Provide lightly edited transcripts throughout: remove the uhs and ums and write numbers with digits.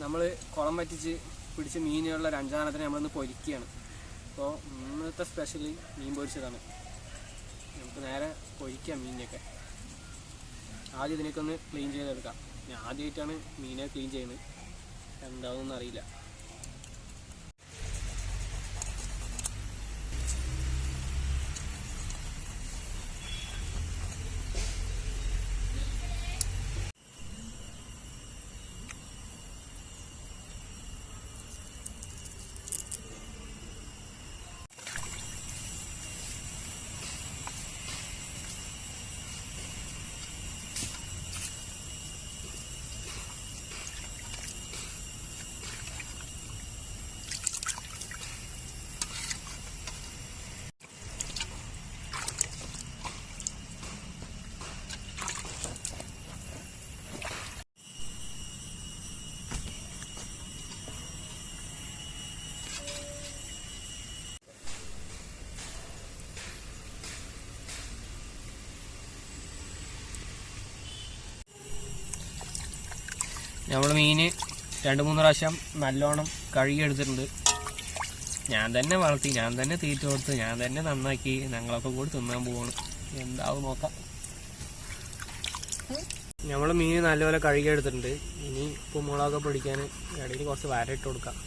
നമ്മൾ കുളം വറ്റിച്ച് പിടിച്ച മീനുള്ള ഒരു 5 നമ്മളിന്ന് പൊരിക്കുകയാണ്. അപ്പോൾ ഇന്നത്തെ സ്പെഷ്യൽ മീൻ പൊരിച്ചതാണ്. നമുക്ക് നേരെ പൊരിക്കാം മീനിനെയൊക്കെ. ആദ്യം ഇതിനൊക്കെ ഒന്ന് ക്ലീൻ ചെയ്തെടുക്കാം. ഞാൻ ആദ്യമായിട്ടാണ് മീനെ ക്ലീൻ ചെയ്യുന്നത്, എന്താണെന്നൊന്നും അറിയില്ല. നമ്മൾ മീൻ 2-3 പ്രാവശ്യം നല്ലോണം കഴുകിയെടുത്തിട്ടുണ്ട്. ഞാൻ തന്നെ വളർത്തി, ഞാൻ തന്നെ തീറ്റ കൊടുത്ത്, ഞാൻ തന്നെ നന്നാക്കി. ഞങ്ങളൊക്കെ കൂടി തിന്നാൻ പോവാണ്. എന്താവും നോക്കാം. നമ്മൾ മീൻ നല്ലപോലെ കഴുകിയെടുത്തിട്ടുണ്ട്. ഇനി ഉപ്പും മുളകൊക്കെ പിടിക്കാൻ ഇടയിൽ കുറച്ച് വരയിട്ട് കൊടുക്കാം.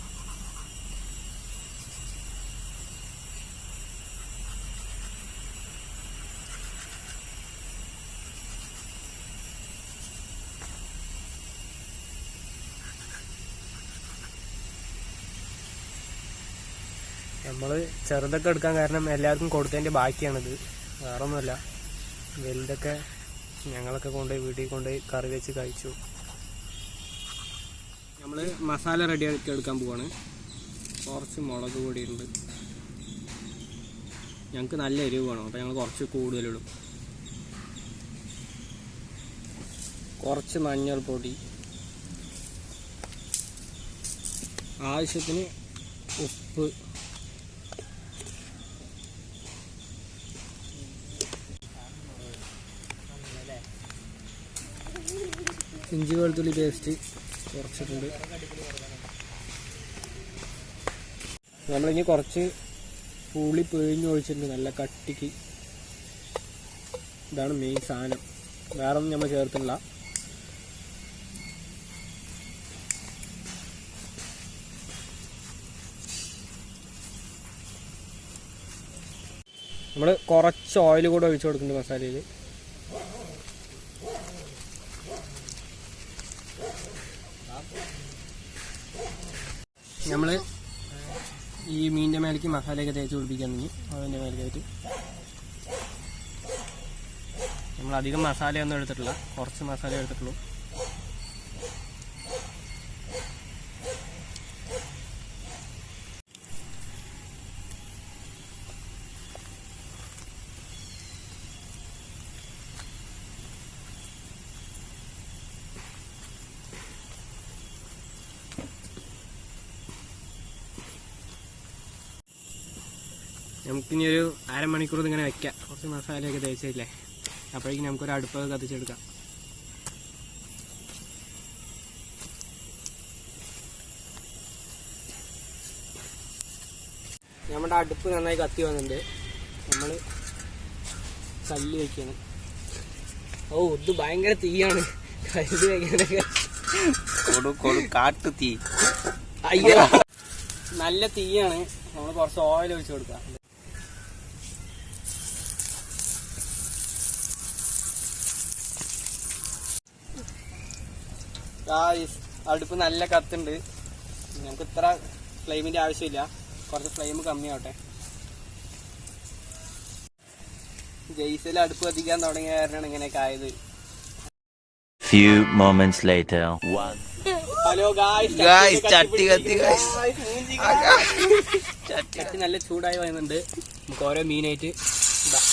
നമ്മൾ ചെറുതൊക്കെ എടുക്കാൻ കാരണം എല്ലാവർക്കും കൊടുത്തതിൻ്റെ ബാക്കിയാണിത്, വേറെ ഒന്നുമല്ല. വലുതൊക്കെ ഞങ്ങളൊക്കെ കൊണ്ടുപോയി വീട്ടിൽ കൊണ്ടുപോയി കറി വെച്ച് കഴിച്ചു. നമ്മൾ മസാല റെഡിയാക്കി എടുക്കാൻ പോവാണ്. കുറച്ച് മുളക് പൊടിയുണ്ട്. ഞങ്ങൾക്ക് നല്ല എരിവ് വേണം, അപ്പോൾ ഞങ്ങൾ കുറച്ച് കൂടുതലിടും. കുറച്ച് മഞ്ഞൾപ്പൊടി, ആവശ്യത്തിന് ഉപ്പ്, ഇഞ്ചി വെളുത്തുള്ളി പേസ്റ്റ് കുറച്ചിട്ടുണ്ട്. നമ്മളിനി കുറച്ച് പുളി പിഴിഞ്ഞൊഴിച്ചിട്ടുണ്ട് നല്ല കട്ടിക്ക്. ഇതാണ് മെയിൻ സാധനം, വേറെ ഒന്നും നമ്മൾ ചേർത്തില്ല. നമ്മൾ കുറച്ച് ഓയിൽ കൂടെ ഒഴിച്ചു കൊടുക്കുന്നുണ്ട് മസാലയിൽ. നമ്മൾ ഈ മീനിൻ്റെ മേലേക്ക് മസാലയൊക്കെ തേച്ച് പിടിപ്പിക്കുകയാണെങ്കിൽ അതിൻ്റെ മേലേക്കായിട്ട് നമ്മൾ അധികം മസാലയൊന്നും എടുത്തിട്ടില്ല, കുറച്ച് മസാല എടുത്തിട്ടുള്ളൂ. നമുക്കിനി ഒരു അരമണിക്കൂർ ഇങ്ങനെ വയ്ക്കാം. കുറച്ച് മസാലയൊക്കെ തേച്ചില്ലേ, അപ്പോഴേക്കും നമുക്കൊരു അടുപ്പൊക്കെ കത്തിച്ചെടുക്കാം. നമ്മുടെ അടുപ്പ് നന്നായി കത്തി വന്നിട്ടുണ്ട്. നമ്മൾ കല്ല് വയ്ക്കാണ്. ഓ ഇത് ഭയങ്കര തീയാണ്, കല്ല് വയ്ക്കാനൊക്കെ. കാട്ടു തീ. അയ്യോ നല്ല തീയാണ്. നമ്മൾ കുറച്ച് ഓയിൽ ഒഴിച്ച് കൊടുക്കാം. അടുപ്പ് നല്ല കത്തുണ്ട്. നമുക്ക് ഇത്ര ഫ്ലെയിമിന്റെ ആവശ്യമില്ല, കുറച്ച് ഫ്ലെയിം കമ്മിയാവട്ടെ. ജയ്സിൽ അടുപ്പ് കത്തിക്കാൻ തുടങ്ങിയ കാരണമാണ് ഇങ്ങനെയൊക്കെ ആയത്. ഹലോ ഗായ്സ്, ചട്ടി നല്ല ചൂടായി വരുന്നുണ്ട്. നമുക്ക് ഓരോ മീനായിട്ട് ഇടാം.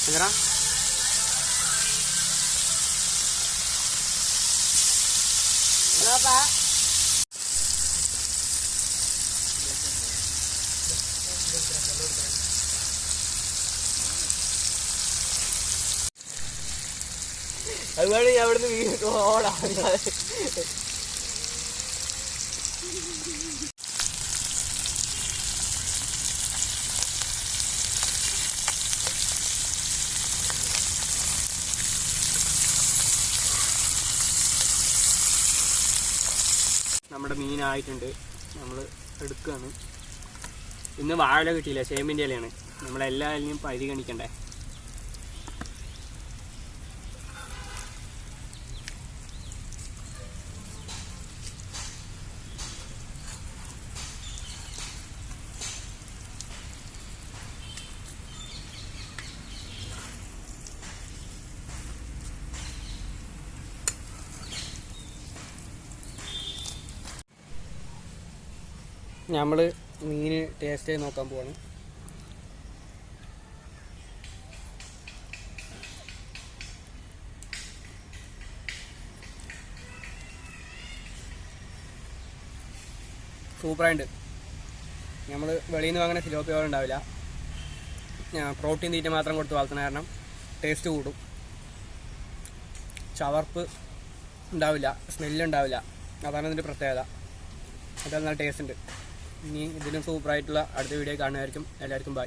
എങ്ങനാ അതുകൊണ്ട് ഞാൻ അവിടുന്ന് വീട് ഓടാ. നമ്മുടെ മീനായിട്ടുണ്ട്, നമ്മൾ എടുക്കുകയാണ്. ഇന്ന് വാഴ കിട്ടിയില്ല, ചേമ്പിൻ്റെ ഇലയാണ്. നമ്മളെല്ലാ ഇലയും പരിഗണിക്കണ്ടേ. നമ്മൾ മീൻ ടേസ്റ്റ് ചെയ്ത് നോക്കാൻ പോവാണ്. സൂപ്പറായിട്ട്. നമ്മൾ വെളിയിൽ നിന്ന് വാങ്ങുന്ന സിലോപ്പിയ പോലെ ഉണ്ടാവില്ല. പ്രോട്ടീൻ തീറ്റ മാത്രം കൊടുത്ത് വളർത്തുന്ന കാരണം ടേസ്റ്റ് കൂടും. ചവർപ്പ് ഉണ്ടാവില്ല, സ്മെല്ലുണ്ടാവില്ല. അതാണ് ഇതിൻ്റെ പ്രത്യേകത. അതെല്ലാം നല്ല ടേസ്റ്റ് ഉണ്ട്. ഇനി ഇതിലും സൂപ്പറായിട്ടുള്ള അടുത്ത വീഡിയോ കാണുമായിരിക്കും. എല്ലാവർക്കും ബൈ.